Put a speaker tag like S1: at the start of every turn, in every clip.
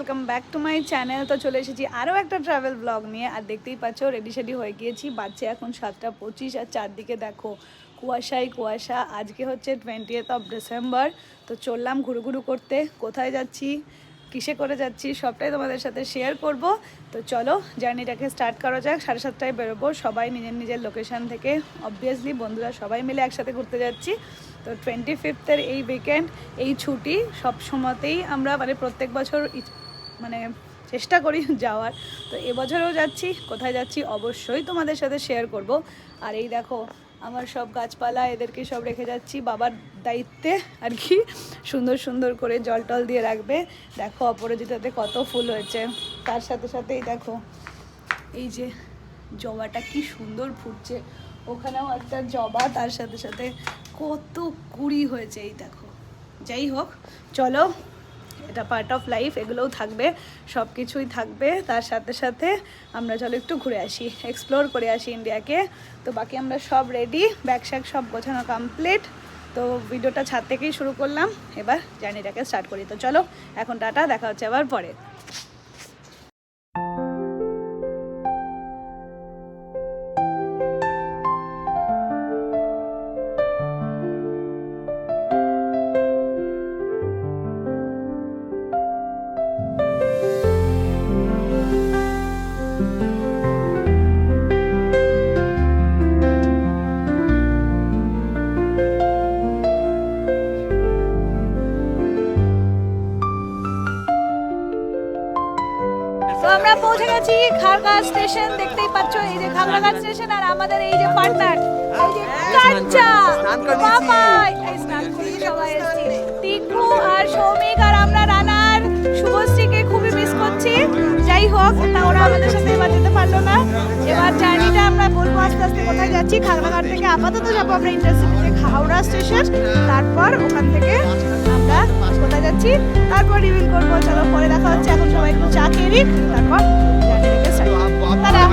S1: Welcome back to my channel. তো চলে এসেছি আরও একটা ট্রাভেল ব্লগ নিয়ে। আর দেখতেই পাচ্ছ রেডি শেডি হয়ে গিয়েছি, বাচ্চা এখন 7:25 আর চারদিকে দেখো কুয়াশাই কুয়াশা। আজকে হচ্ছে 20th ডিসেম্বর। তো চললাম ঘুরু করতে, কোথায় যাচ্ছি কিসে করে যাচ্ছি সবটাই তোমাদের সাথে শেয়ার করব। তো চলো জার্নিটাকে স্টার্ট করা যাক। 7:30টায় বেরোবো, সবাই নিজের নিজের লোকেশান থেকে। অবভিয়াসলি বন্ধুরা সবাই মিলে একসাথে ঘুরতে যাচ্ছি। তো 25th এই উইকেন্ড, এই ছুটি সব সময়তেই আমরা মানে প্রত্যেক বছর মানে চেষ্টা করি যাওয়ার। তো এবছরও যাচ্ছি, কোথায় যাচ্ছি অবশ্যই তোমাদের সাথে শেয়ার করব। আর এই দেখো আমার সব গাছপালা, এদেরকে সব রেখে যাচ্ছি বাবার দায়িত্বে আর কি। সুন্দর সুন্দর করে জল টল দিয়ে রাখবে। দেখো অপরাজিতাতে কত ফুল হয়েছে, তার সাথে সাথেই দেখো এই যে জবাটা কি সুন্দর ফুটছে, ওখানেও একটা জবা, তার সাথে সাথে কত কুড়ি হয়েছে এই দেখো। যাই হোক চলো, এটা পার্ট অফ লাইফ, এগুলোও থাকবে, সব কিছুই থাকবে। তার সাথে সাথে আমরা চলো একটু ঘুরে আসি, এক্সপ্লোর করে আসি ইন্ডিয়াকে। তো বাকি আমরা সব রেডি, ব্যাগ শ্যাগ সব গোছানো কমপ্লিট। তো ভিডিওটা ছাদ থেকেই শুরু করলাম, এবার জার্নিটাকে স্টার্ট করি। তো চলো এখন টাটা, দেখা হচ্ছে আবার পরে। তো আমরা পৌঁছে গেছি খাগড়াঘাট স্টেশন, দেখতেই পাচ্ছ এই যে খাগড়াঘাট স্টেশন। আর আমাদের এই যে পার্টনার এই যে কাঞ্চা বাবাই, এই স্নান করে সবাই এসেছি, টিকু আর সৌমিক আর আমরা রানার শুভশ্রীকে খুবই মিস করছি। যাই হোক, তা ওরা আমাদের সাথে এবার যেতে পারলো না। এবার জার্নিটা আমরা বলবো আস্তে আস্তে কোথায় যাচ্ছি। খাগড়াঘাট থেকে আপাতত যাবো আমরা ইন্টারসিটিতে হাওড়া স্টেশন, তারপর ওখান থেকে আমরা কোথায় যাচ্ছি তারপর রিভিল করবো। চলো পরে দেখা হচ্ছে, এখন সবাই একটু চা খেয়ে নিক, তারপর জার্নিটাকে স্টার্ট করব। টাটা।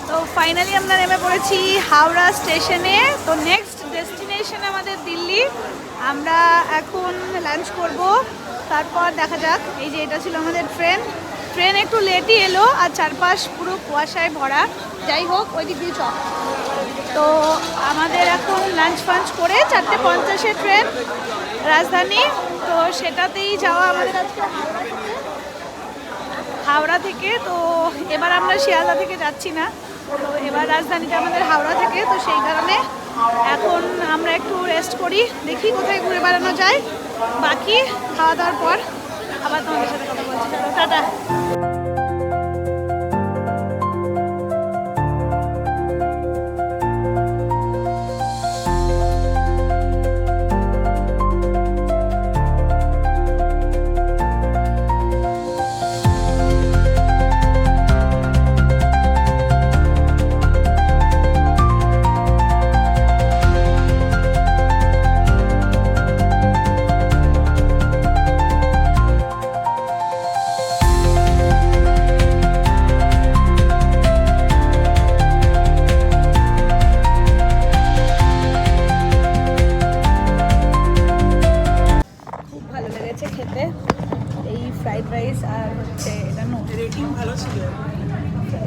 S1: তো ফাইনালি আমরা নেমে পড়েছি হাওড়া স্টেশনে। তো নেক্সট ডেস্টিনেশন আমাদের দিল্লি। আমরা এখন লাঞ্চ করব, তারপর দেখা যাক। এই যে এটা ছিল আমাদের ট্রেন একটু লেটই এলো, আর চারপাশ পুরো কুয়াশায় ভরা। যাই হোক ওই দিক দিয়ে চল। তো আমাদের এখন লাঞ্চ ফাঞ্চ করে 4:50 ট্রেন রাজধানী। তো সেটাতেই যাওয়া আমাদের আজকে হাওড়া থেকে। তো এবার আমরা শিয়ালদা থেকে যাচ্ছি না, তো এবার রাজধানীটা আমাদের হাওড়া থেকে। তো সেই কারণে এখন আমরা একটু রেস্ট করি, দেখি কোথায় ঘুরে বেড়ানো যায়। বাকি খাওয়া দাওয়ার পর আবার তোমাদের সাথে কথা বলছি। টাটা।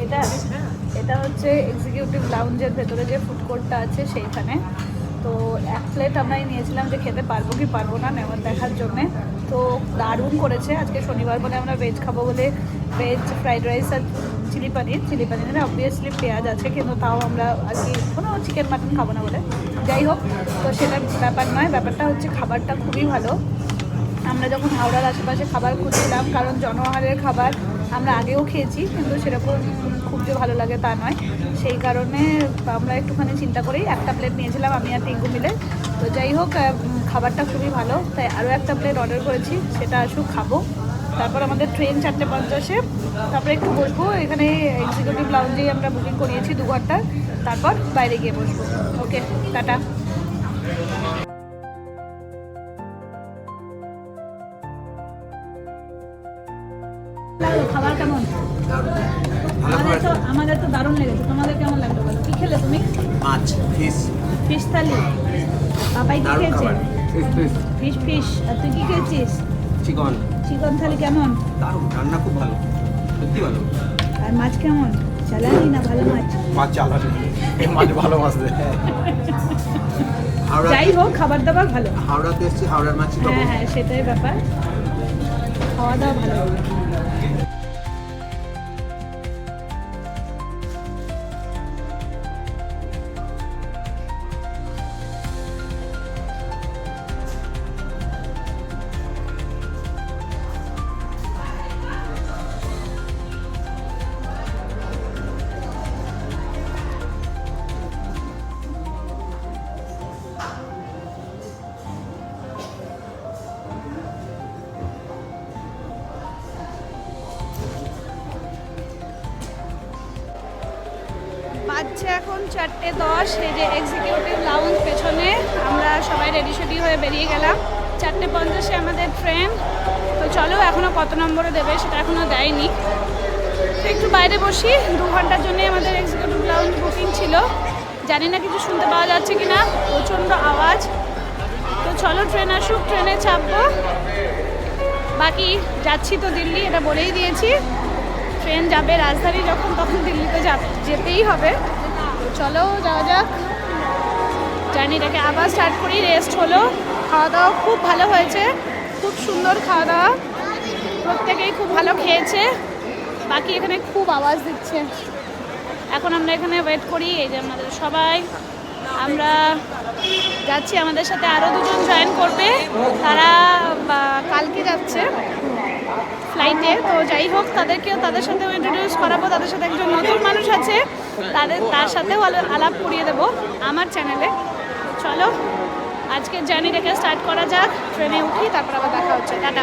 S1: এটা এটা হচ্ছে এক্সিকিউটিভ লাউঞ্জের ভেতরে যে ফুড কোর্টটা আছে সেইখানে। তো এক প্লেট আমরাই নিয়েছিলাম যে খেতে পারবো কি পারবো না নেওয়ার দেখার জন্যে। তো দারুণ করেছে। আজকে শনিবার বলে আমরা ভেজ খাবো বলে ভেজ ফ্রাইড রাইস আর চিলি পানিরে অবভিয়াসলি পেঁয়াজ আছে, কিন্তু তাও আমরা আর কি কোনো চিকেন মাটন খাবো না বলে। যাই হোক, তো সেটার ব্যাপার নয়, ব্যাপারটা হচ্ছে খাবারটা খুবই ভালো। আমরা যখন হাওড়ার আশেপাশে খাবার খুঁজছিলাম, কারণ জনআহারের খাবার আমরা আগেও খেয়েছি কিন্তু সেরকম খুব যে ভালো লাগে তা নয়, সেই কারণে আমরা একটুখানি চিন্তা করেই একটা প্লেট নিয়েছিলাম আমি আর টিঙ্কু মিলে। তো যাই হোক, খাবারটা খুবই ভালো, তাই আরও একটা প্লেট অর্ডার করেছি, সেটা আসুক খাবো। তারপর আমাদের ট্রেন 4:50, তারপরে একটু বসবো এখানে এক্সিকিউটিভ লাউঞ্জেই আমরা বুকিং করিয়েছি 2 ঘন্টার, তারপর বাইরে গিয়ে বসবো। ওকে, টাটা। খাবার কেমন? আমাদের তো দারুণ লেগেছে, তোমাদের কেমন লাগলো বলো? কি খেলে তুমি?
S2: মাছ,
S1: ফিশ থালি। বাবাই কি খেয়েছে? ফিশ। আর তুই কি খেয়েছিস? চিকন থালি কেমন?
S2: দারুণ, রান্না খুব ভালো, সত্যি ভালো।
S1: আর মাছ কেমন? চালানি না ভালো মাছ?
S2: মাছ চালানি, মাছ ভালো মাছ দেয়।
S1: যাই হোক, খাবার দাবার ভালো।
S2: হাওড়াতে এসেছি, হাওড়ার মাছ।
S1: হ্যাঁ, সেটাই ব্যাপার, খাওয়া দাওয়া ভালো। বাজছে এখন 4:10। এই যে এক্সিকিউটিভ লাউঞ্জ পেছনে, আমরা সবাই রেডি হয়ে বেরিয়ে গেলাম। 4:50 আমাদের ট্রেন। তো চলো, এখনও কত নম্বরে দেবে সেটা এখনও দেয়নি। তো একটু বাইরে বসি, 2 ঘন্টার জন্যই আমাদের এক্সিকিউটিভ লাউঞ্জ বুকিং ছিল। জানি না কিছু শুনতে পাওয়া যাচ্ছে কি না, প্রচণ্ড আওয়াজ। তো চলো ট্রেন আসুক, ট্রেনে চাপবো। বাকি যাচ্ছি তো দিল্লি, এটা বলেই দিয়েছি। ট্রেন যাবে রাজধানী যখন, তখন দিল্লিতে যেতেই হবে। চলো যাওয়া যাক, জার্নিটাকে আবার স্টার্ট করি। রেস্ট হলো, খাওয়া দাওয়া খুব ভালো হয়েছে, খুব সুন্দর খাওয়া দাওয়া, প্রত্যেকেই খুব ভালো খেয়েছে। বাকি এখানে খুব আওয়াজ দিচ্ছে। এখন আমরা এখানে ওয়েট করি। এই যে আমাদের সবাই, আমরা যাচ্ছি, আমাদের সাথে আরও 2 জন জয়েন করবে, তারা কালকে যাচ্ছে ফ্লাইটে। তো যাই হোক, তাদের সাথেও ইন্ট্রোডিউস করাবো। তাদের সাথে একজন নতুন মানুষ আছে, তার সাথেও আলাপ করিয়ে দেবো আমার চ্যানেলে। চলো আজকের জার্নিটাকে স্টার্ট করা যাক। ট্রেনে উঠি, তারপর আবার দেখা হচ্ছে। Tata.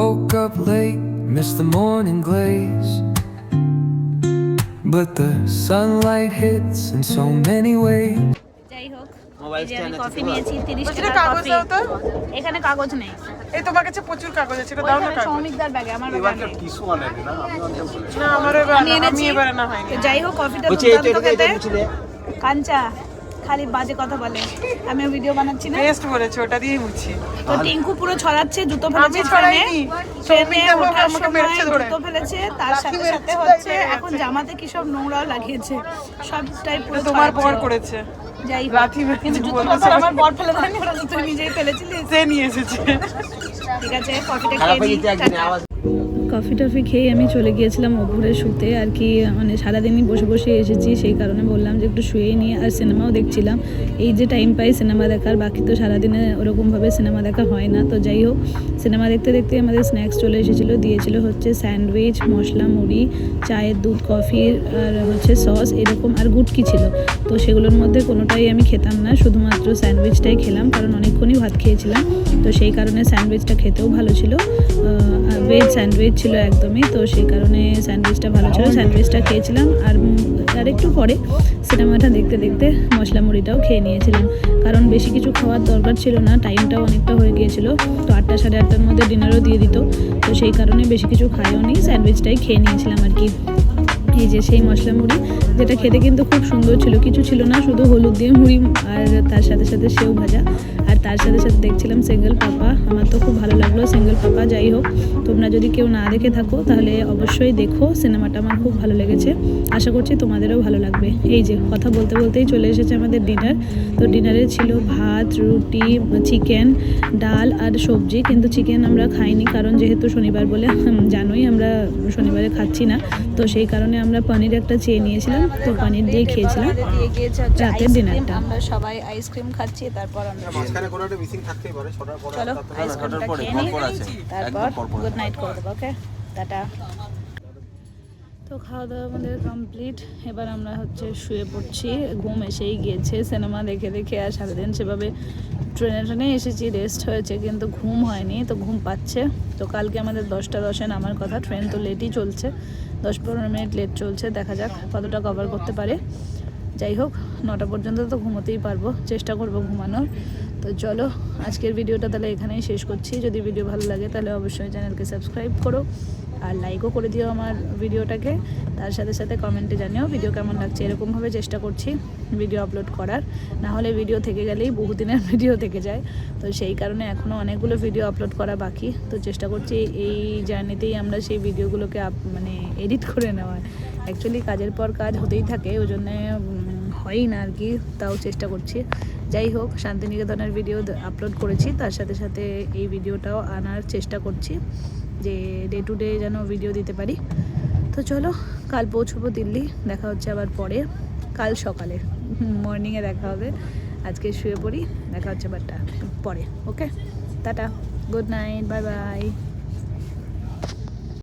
S3: Woke up late, missed the morning glaze, but the sunlight hits in so many ways.
S1: যাই হোক,
S2: মোবাইল
S1: এই যে আমি
S2: স্ট্যান্ড
S1: কফি
S2: আছে
S1: নিয়েছি 30
S4: বলছি
S1: টাকার
S4: কাগজ
S1: কফি।
S4: দাও তো।
S1: এখানে কাগজ নেই,
S4: এই তোমার কাছে প্রচুর কাগজ আছে, এটা দাও না
S1: ওইখানে
S4: কাগজ।
S1: সৌমিকদার ব্যাগে, আমার ব্যাগে নেই।
S2: টিস্যু আনেনি না, আমি অনেক বলেছি।
S4: না আমারও এবার
S1: আমি এনেছি।
S4: এবারে না হয়নি।
S1: তো যাই হোক, কফিটা
S2: বলছি এই তো
S1: দুর্দান্ত
S2: এটা
S1: খেতে।
S2: বুঝলে
S1: কাঞ্চা খালি বাজে কথা বলে, আমিও ভিডিও বানাচ্ছি না।
S4: টেস্ট বলেছে, ওটা দিয়েই মুছি।
S1: তো টিঙ্কু পুরো ছড়াচ্ছে, জুতো ফেলেছে
S4: আমি
S1: ট্রেনে।
S4: ছড়াইনি,
S1: ট্রেনে
S4: সৌমিকদা বাবু
S1: ওঠার
S4: আমাকে
S1: সময়
S4: মেরেছে ধরে।
S1: জুতো ফেলেছে, তার
S4: লাথি
S1: সাথে
S4: মেরেছে,
S1: সাথে
S4: তাই
S1: হচ্ছে
S4: মেরে
S1: এখন
S4: গেছে।
S1: জামাতে কি সব নোংরাও লাগিয়েছে, সবটাই পুরো
S4: এটা তোমার বর
S1: ছড়াচ্ছে।
S4: করেছে,
S1: যাই হোক,
S4: লাথি মেরেছে
S1: কিন্তু জুতো
S4: বলেছে।
S1: তো আমার বর ফেলে দেয়নি, ওরা তো তুই নিজেই ফেলেছিলিস।
S4: সে নিয়ে এসেছে।
S1: ঠিক আছে, কফিটা
S2: খারাপ
S1: খেয়ে
S2: হয়ে
S1: নিই,
S2: গেছে একদিন
S1: টাটা।
S2: আওয়াজ।
S1: কফি টফি খেয়ে আমি চলে গিয়েছিলাম ওপরে শুতে আর কি, মানে সারাদিনই বসে বসে এসেছি, সেই কারণে বললাম যে একটু শুয়েই নিয়ে। আর সিনেমাও দেখছিলাম, এই যে টাইম পাই সিনেমা দেখার, বাকি তো সারাদিনে ওরকমভাবে সিনেমা দেখা হয় না। তো যাই হোক, সিনেমা দেখতে দেখতে আমাদের স্ন্যাক্স চলে এসেছিলো। দিয়েছিল হচ্ছে স্যান্ডউইচ, মশলা মুড়ি, চায়ের দুধ, কফি আর হচ্ছে সস এরকম, আর গুটকি ছিল। তো সেগুলোর মধ্যে কোনোটাই আমি খেতাম না, শুধুমাত্র স্যান্ডউইচটাই খেলাম, কারণ অনেকক্ষণই ভাত খেয়েছিলাম। তো সেই কারণে স্যান্ডউইচটা খেতেও ভালো ছিল, ভেজ স্যান্ডউইচ ছিল ছিল একদমই, তো সেই কারণে স্যান্ডউইচটা ভালো ছিল, স্যান্ডউইচটা খেয়েছিলাম। আর একটু পরে সিনেমাটা দেখতে দেখতে মশলা মুড়িটাও খেয়ে নিয়েছিলাম, কারণ বেশি কিছু খাওয়ার দরকার ছিল না, টাইমটাও অনেকটা হয়ে গিয়েছিল। তো 8টা সাড়ে 8টার মধ্যে ডিনারও দিয়ে দিত, তো সেই কারণে বেশি কিছু খাইও নি, স্যান্ডউইচটাই খেয়ে নিয়েছিলাম আর কি। এই যে সেই মশলা মুড়ি, যেটা খেতে কিন্তু খুব সুন্দর ছিল, কিছু ছিল না, শুধু হলুদ দিয়ে মুড়ি আর তার সাথে সাথে সেও ভাজা, আর তার সাথে সাথে দেখছিলাম সিঙ্গেল পাপা। আমার তো খুব ভালো লাগলো সিঙ্গেল পাপা। যাই হোক, তোমরা যদি কেউ না দেখে থাকো তাহলে অবশ্যই দেখো, সিনেমাটা আমার খুব ভালো লেগেছে, আশা করছি তোমাদেরও ভালো লাগবে। এই যে কথা বলতে বলতেই চলে এসেছে আমাদের ডিনার। তো ডিনারে ছিল ভাত, রুটি, চিকেন, ডাল আর সবজি, কিন্তু চিকেন আমরা খাইনি, কারণ যেহেতু শনিবার বলে জানোই আমরা শনিবারে খাচ্ছি না, তো সেই কারণে আমরা পনির একটা চেয়ে নিয়েছিলাম, তো পনির দিয়ে খেয়েছিলাম রাতের ডিনারটা। আমরা সবাই আইসক্রিম খাচ্ছি, তারপর আমরা
S2: মাঝখানে কোনো একটা মিসিং থাকতেই পারে, ছটার পরে
S1: চলো আইসক্রিমটা খেয়ে নিই, তারপর গুড নাইট করে দেবো। ওকে, টাটা। তো খাওয়া দাওয়া আমাদের কমপ্লিট, এবার আমরা হচ্ছে শুয়ে পড়ছি। ঘুম এসেই গিয়েছে, সিনেমা দেখে দেখে আর সারাদিন সেভাবে ট্রেনে এসেছি, রেস্ট হয়েছে কিন্তু ঘুম হয়নি, তো ঘুম পাচ্ছে। তো কালকে আমাদের 10টা 10-এ নামার কথা, ট্রেন তো লেটই চলছে, 10-15 মিনিট লেট চলছে, দেখা যাক কতটা কভার করতে পারে। যাই হোক, 9টা পর্যন্ত তো ঘুমোতেই পারবো, চেষ্টা করব ঘুমানোর। তো চলো আজকের ভিডিওটা তাহলে এখানেই শেষ করছি। যদি ভিডিও ভালো লাগে তাহলে অবশ্যই চ্যানেলকে সাবস্ক্রাইব করো আর লাইকও করে দিও আমার ভিডিওটাকে, তার সাথে সাথে কমেন্টে জানিও ভিডিও কেমন লাগছে। এরকমভাবে চেষ্টা করছি ভিডিও আপলোড করার, না হলে ভিডিও থেকে গেলেই বহুদিনের ভিডিও থেকে যায়, তো সেই কারণে এখনও অনেকগুলো ভিডিও আপলোড করা বাকি। তো চেষ্টা করছি এই জার্নিতেই আমরা সেই ভিডিওগুলোকে মানে এডিট করে নেওয়ার। অ্যাকচুয়ালি কাজের পর কাজ হতেই থাকে, ওই জন্যে হয়ই না আর কি, তাও চেষ্টা করছি। যাই হোক, শান্তিনিকেতনের ভিডিও আপলোড করেছি, তার সাথে সাথে এই ভিডিওটাও আনার চেষ্টা করছি, যে ডে টু ডে যেন ভিডিও দিতে পারি। তো চলো, কাল পৌঁছবো দিল্লি, দেখা হচ্ছে আবার পরে, কাল সকালে মর্নিংয়ে দেখা হবে। আজকে শুয়ে পড়ি, দেখা হচ্ছে আবার পরে। Okay, tata, good night, bye by.